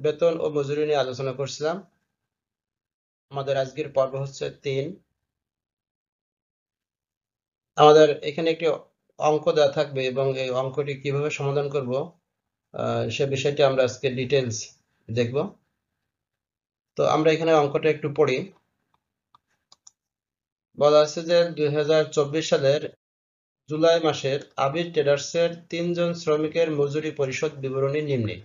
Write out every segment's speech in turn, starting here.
বেতন ও মজুরি নিয়ে আলোচনা করছিলাম। আমাদের আজকের পর্ব হচ্ছে 3। আমাদের এখানে একটি অঙ্ক দেওয়া থাকবে এবং এই অঙ্কটি কিভাবে সমাধান করব সে বিষয়টি আমরা আজকে ডিটেলস দেখব। তো আমরা এখানে অঙ্কটা একটু পড়ি। বলা আছে যে 2024 সালের জুলাই মাসের আবির ট্রেডার্সের 3 জন শ্রমিকের মজুরি পরিশোধ বিবরণী নিম্নে।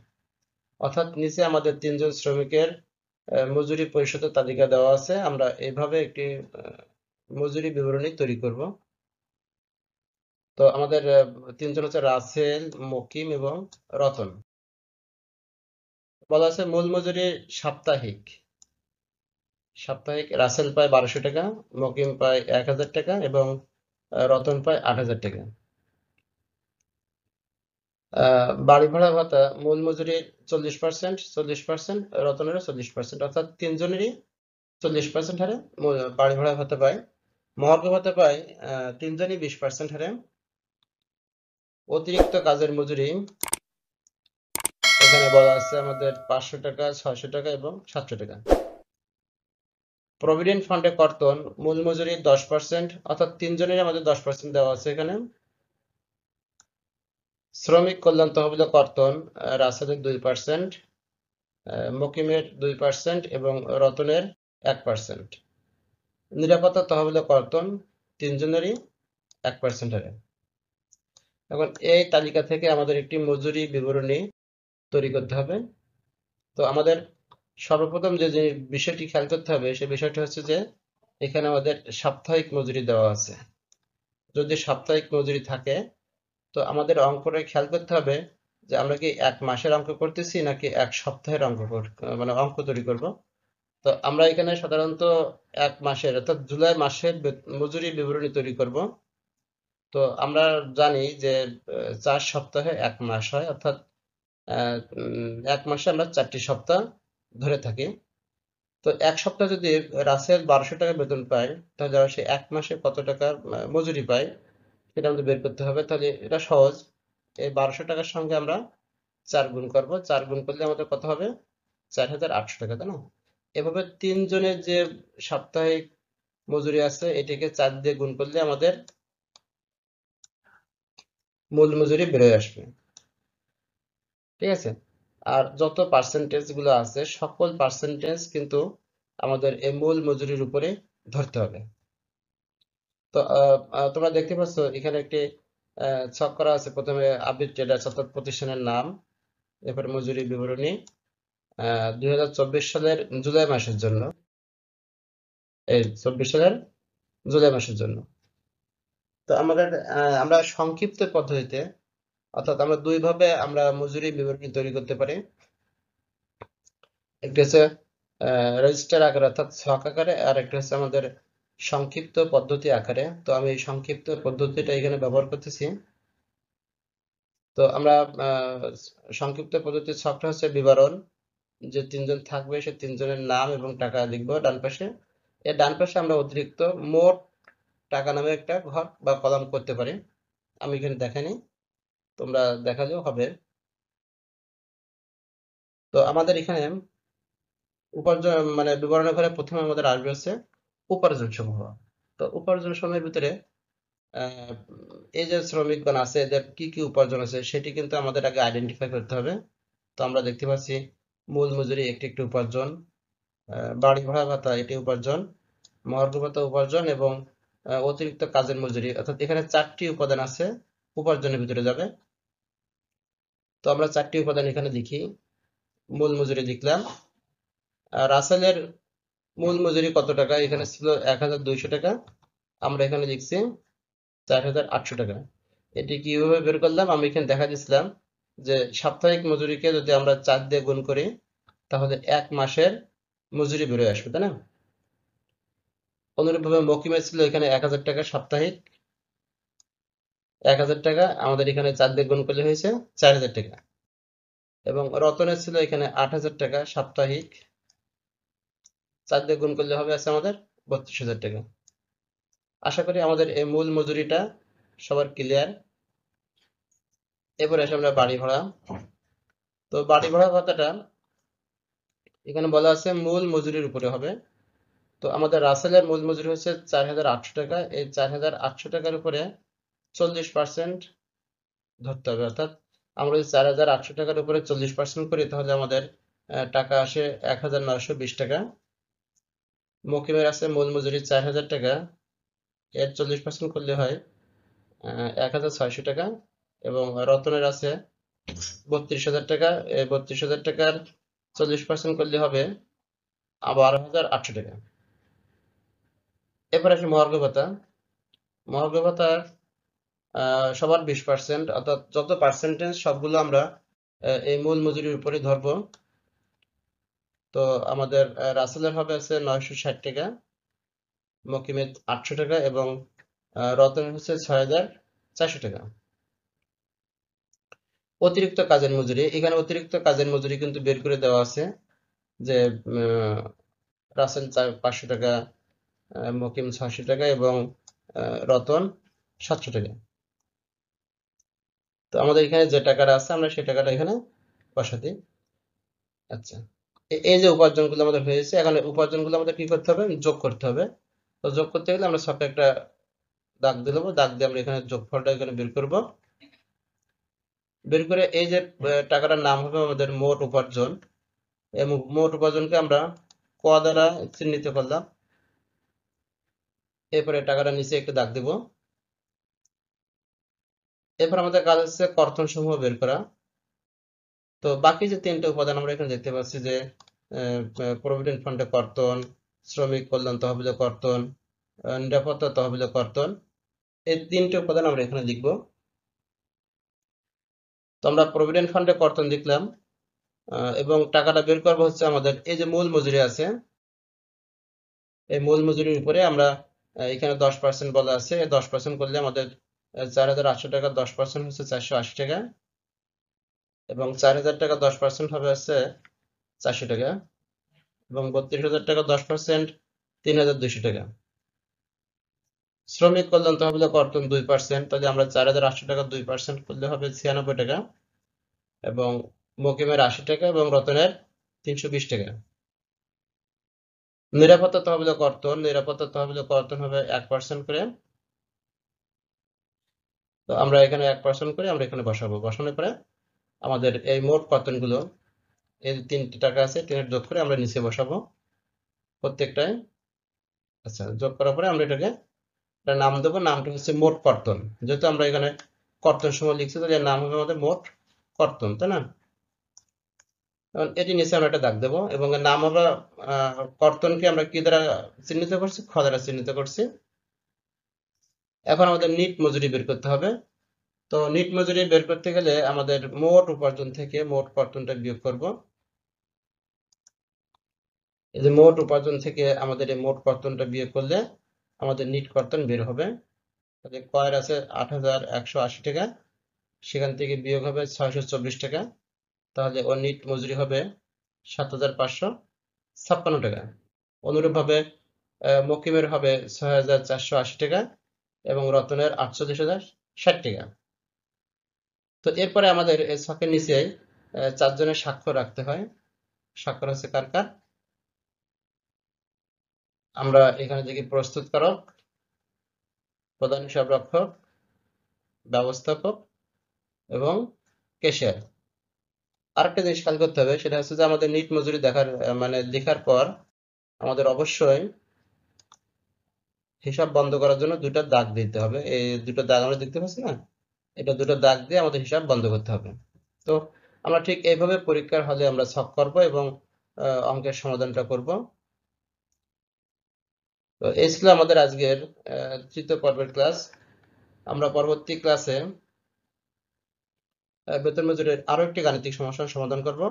অর্থাৎ নিচে আমাদের 3 জন শ্রমিকের মজুরি পরিশোধের তালিকা দেওয়া আছে। আমরা এইভাবে একটি মজুরি বিবরণী তৈরি করব। তো আমাদের 3 জন হচ্ছে রাসেল, মকিম এবং রতন। বলা আছে মূল মজুরি সাপ্তাহিক। রাসেল পায় 1200 টাকা, মকিম পায় 1000 টাকা এবং রতন পায় 8000 টাকা। বাড়ি ভাড়া ভাতা মূল মজুরির 40%, 40%, রতনেরও 40%, অর্থাৎ 3 জনেরই 40% হারে বাড়ি ভাড়া ভাতা পায়। মহার্ঘ ভাতা পায় 3 জনই 20% হারে। অতিরিক্ত কাজের মজুরি এখানে বলা আছে আমাদের 500 টাকা, 600 টাকা এবং 700 টাকা। প্রভিডেন্ট ফান্ডে কর্তন মূল মজুরির 10%, অর্থাৎ 3 জনের আমাদের 10% দেওয়া আছে এখানে। শ্রমিক কল্যাণ তহবিলে কর্তন রাসেলের 2%, মকিমের 2% এবং রতনের 1%। নিরাপত্তা তহবিলে কর্তন 3 জনেরই 1% হারে। এখন এই তালিকা থেকে আমাদের একটি মজুরি বিবরণী তৈরি করতে হবে। তো আমাদের সর্বপ্রথম যে বিষয়টি খেয়াল করতে হবে সে বিষয়টি হচ্ছে যে এখানে আমাদের সাপ্তাহিক মজুরি দেওয়া আছে। যদি সাপ্তাহিক মজুরি থাকে তো আমাদের অঙ্কটা খেয়াল করতে হবে যে আমরা কি 1 মাসের অঙ্ক করতেছি নাকি 1 সপ্তাহের অঙ্ক তৈরি করব। তো আমরা এখানে সাধারণত 1 মাসের অর্থাৎ জুলাই মাসের মজুরি বিবরণী তৈরি করব। তো আমরা জানি যে 4 সপ্তাহে 1 মাস হয়, অর্থাৎ 1 মাসে আমরা 4টি সপ্তাহ ধরে থাকি। তো 1 সপ্তাহ যদি রাসেল 1200 টাকা বেতন পায় তাহলে সে 1 মাসে কত টাকা মজুরি পায় সেটা আমাদের বের করতে হবে। তাহলে এটা সহজ। এই 1200 টাকার সঙ্গে আমরা 4 গুণ করব। 4 গুণ করলে আমাদের কত হবে? 4800 টাকা, তাই না? এভাবে 3 জনের যে সাপ্তাহিক মজুরি আছে এটাকে 4 দিয়ে গুণ করলে আমাদের মূল মজুরি বের হয়ে আসবে। ঠিক আছে? আর যত পার্সেন্টেজ গুলো আছে সকল পার্সেন্টেজ কিন্তু আমাদের এই মূল মজুরির উপরে ধরতে হবে। তো তোমরা দেখতে পাচ্ছ এখানে একটি ছক করা আছে। প্রথমে আবির ট্রেডার্স অর্থাৎ প্রতিষ্ঠানের নাম, এরপর মজুরি বিবরণী 2024 সালের জুলাই মাসের জন্য, এই 24 সালের জুলাই মাসের জন্য। তো আমাদের আমরা সংক্ষিপ্ত পদ্ধতিতে অর্থাৎ আমরা দুইভাবে আমরা মজুরি বিবরণী তৈরি করতে পারি। একটি হচ্ছে রেজিস্টার আকারে অর্থাৎ ছক আকারে, আর একটা হচ্ছে আমাদের সংক্ষিপ্ত পদ্ধতি আকারে। তো আমি এই সংক্ষিপ্ত পদ্ধতিটা এখানে ব্যবহার করতেছি। তো আমরা সংক্ষিপ্ত পদ্ধতির ছকটা হচ্ছে বিবরণ। যে 3 জন থাকবে সে 3 জনের নাম এবং টাকা লিখবো ডান পাশে। এর ডান পাশে আমরা অতিরিক্ত মোট টাকা নামে একটা ঘর বা কলাম করতে পারি। আমি এখানে দেখাইনি, তোমরা দেখালেও হবে। তো আমাদের এখানে উপার্জন বিবরণের ঘরে প্রথমে আমাদের আসবে হচ্ছে উপার্জন সমূহ। তো উপার্জন সমূহের ভিতরে আহ, এই যে শ্রমিকগণ আছে এদের কি কি উপার্জন আছে সেটি কিন্তু আমাদের আগে আইডেন্টিফাই করতে হবে। তো আমরা দেখতে পাচ্ছি মূল মজুরি একটি একটি উপার্জন, বাড়ি ভাড়া ভাতা এটি উপার্জন, মহার্ঘ ভাতা উপার্জন এবং অতিরিক্ত কাজের মজুরি, অর্থাৎ এখানে 4টি উপাদান আছে উপার্জনের ভিতরে যাবে। তো আমরা 4টি উপাদান এখানে লিখি। মূল মজুরি লিখলাম। রাসেলের মূল মজুরি কত টাকা? এখানে ছিল 1200 টাকা, আমরা এখানে লিখছি 4800 টাকা। এটি কিভাবে বের করলাম? আমি এখানে দেখা দিচ্ছিলাম যে সাপ্তাহিক মজুরিকে যদি আমরা 4 দিয়ে গুণ করি তাহলে 1 মাসের মজুরি বেরোয় আসবে, তাই না? অনুরূপভাবে মকিমের ছিল এখানে 1000 টাকা সাপ্তাহিক, 1000 টাকা আমাদের এখানে 4 দিয়ে গুণ করলে হয়েছে 4000 টাকা। এবং রতনের ছিল এখানে 8000 টাকা সাপ্তাহিক, 4 দিয়ে গুণ করলে হবে আছে আমাদের 32000 টাকা। আশা করি আমাদের এই মূল মজুরিটা সবার ক্লিয়ার। এরপরে আসে আমরা বাড়ি ভাড়া। তো বাড়ি ভাড়া ভাতাটা এখানে বলা আছে মূল মজুরির উপরে হবে। তো আমাদের রাসেলের মূল মজুরি হচ্ছে 4,800 টাকা। এই 4,800 টাকার উপরে 40% ধরতে হবে, অর্থাৎ আমরা যদি 4,800 টাকার উপরে 40% করি তাহলে আমাদের টাকা আসে 1,920 টাকা। মকিমের আছে মূল মজুরি 4,000 টাকা, এর 40% করলে হয় 1,600 টাকা। এবং রতনের আছে 32,000 টাকা, এই 32,000 টাকার 40% করলে হবে 12,800 টাকা। এরপর আসে মহার্ঘ ভাতা। মহার্ঘ ভাতার সবার 20%, অর্থাৎ যত পার্সেন্টেজ সবগুলো আমরা এই মূল মজুরির উপরে ধরবো। তো আমাদের রাসেলের হবে আছে 960 টাকা, মকিমের 800 টাকা এবং রতনের হচ্ছে 6,400 টাকা। অতিরিক্ত কাজের মজুরি, এখানে অতিরিক্ত কাজের মজুরি কিন্তু বের করে দেওয়া আছে যে রাসেল 500 টাকা, মকিম 600 টাকা এবং রতন 700 টাকা। তো আমাদের এখানে যে টাকাটা আছে আমরা সেই টাকাটা এখানে বসাতে। আচ্ছা, এই যে উপার্জনগুলো আমাদের হয়েছে, এখন উপার্জনগুলো আমাদের কি করতে হবে, যোগ করতে হবে। তো যোগ করতে গেলে আমরা ছকে একটা দাগ দিয়ে দেবো, দাগ দিয়ে আমরা এখানে যোগফলটা এখানে বের করব। বের করে এই যে টাকাটার নাম হবে আমাদের মোট উপার্জন। এই মোট উপার্জনকে আমরা ক দ্বারা চিহ্নিত করলাম। এরপরে টাকাটা নিচে একটু দাগ দিব। এরপর আমাদের কাজ হচ্ছে কর্তন সমূহ বের করা। তো বাকি যে তিনটে উপাদান আমরা এখানে দেখতে পাচ্ছি যে প্রভিডেন্ট ফান্ডে কর্তন, শ্রমিক কল্যাণ তহবিলে কর্তন, নিরাপত্তা তহবিলে কর্তন, এই তিনটে উপাদান আমরা এখানে লিখব। তো আমরা প্রভিডেন্ট ফান্ডে কর্তন লিখলাম এবং টাকাটা বের করবো হচ্ছে আমাদের এই যে মূল মজুরি আছে, এই মূল মজুরির উপরে আমরা এখানে 10% বলা আছে, 10% করলে আমাদের 4,800 টাকা 10% হচ্ছে 480 টাকা এবং 4,000 টাকা 10% হবে হচ্ছে 400 টাকা এবং 32,000 টাকা 10% 3,200 টাকা। শ্রমিক কল্যাণ তহবিলে কর্তন 2%, তাহলে আমরা 4,800 টাকা 2% করলে হবে 96 টাকা এবং মকিমের 80 টাকা এবং রতনের 320 টাকা। নিরাপত্তা তহবিলে কর্তন, নিরাপত্তা তহবিলে কর্তন হবে 1% করে। তো আমরা এখানে 1% করে আমরা এখানে বসাবো, বসানোর পরে আমাদের এই মোট কর্তনগুলো এই তিনটে টাকা আছে তিনের যোগ করে আমরা নিচে বসাবো প্রত্যেকটায়। আচ্ছা, যোগ করার পরে আমরা এটাকে একটা নাম দেবো, নামটা হচ্ছে মোট কর্তন। যেহেতু আমরা এখানে কর্তন সময় লিখছি তাহলে এর নাম হবে আমাদের মোট কর্তন, তাই না? এখন এটি নিচে আমরা একটা দাগ দেবো এবং এর নাম আমরা কর্তনকে আমরা কি দ্বারা চিহ্নিত করছি, খ দ্বারা চিহ্নিত করছি। এখন আমাদের নিট মজুরি বের করতে হবে। তো নিট মজুরি বের করতে গেলে আমাদের মোট উপার্জন থেকে মোট কর্তনটা বিয়োগ করব। এই যে মোট উপার্জন থেকে আমাদের এই মোট কর্তনটা বিয়োগ করলে আমাদের নিট কর্তন বের হবে। তাহলে কয়ের আছে 8,180 টাকা, সেখান থেকে বিয়োগ হবে 624 টাকা, তাহলে ওর নিট মজুরি হবে 7,556 টাকা। অনুরূপভাবে মকিমের হবে 6,480 টাকা এবং রতনের 48,060 টাকা। তো এরপরে আমাদের এই ছকের নিচে 4 জনের স্বাক্ষর রাখতে হয়। স্বাক্ষর হচ্ছে কার কার, আমরা এখানে দেখি প্রস্তুতকারক, প্রধান হিসাবরক্ষক, ব্যবস্থাপক এবং ক্যাশিয়ার। আরেকটা জিনিস খেয়াল করতে হবে, সেটা হচ্ছে যে আমাদের নিট মজুরি দেখার মানে লেখার পর আমাদের অবশ্যই হিসাব বন্ধ করার জন্য দুটো দাগ দিতে হবে। এই দুটো দাগ আমরা দেখতে পাচ্ছি না, এটা দুটো দাগ দিয়ে আমাদের হিসাব বন্ধ করতে হবে। তো আমরা ঠিক এইভাবে পরীক্ষার হলে আমরা ছক করব এবং অঙ্কের সমাধানটা করব। তো এই ছিল আমাদের আজকের তৃতীয় পর্বের ক্লাস। আমরা পরবর্তী ক্লাসে বেতন মজুরির আরো একটি গাণিতিক সমস্যার সমাধান করব।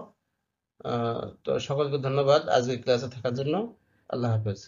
তো সকলকে ধন্যবাদ আজকের ক্লাসে থাকার জন্য। আল্লাহ হাফেজ।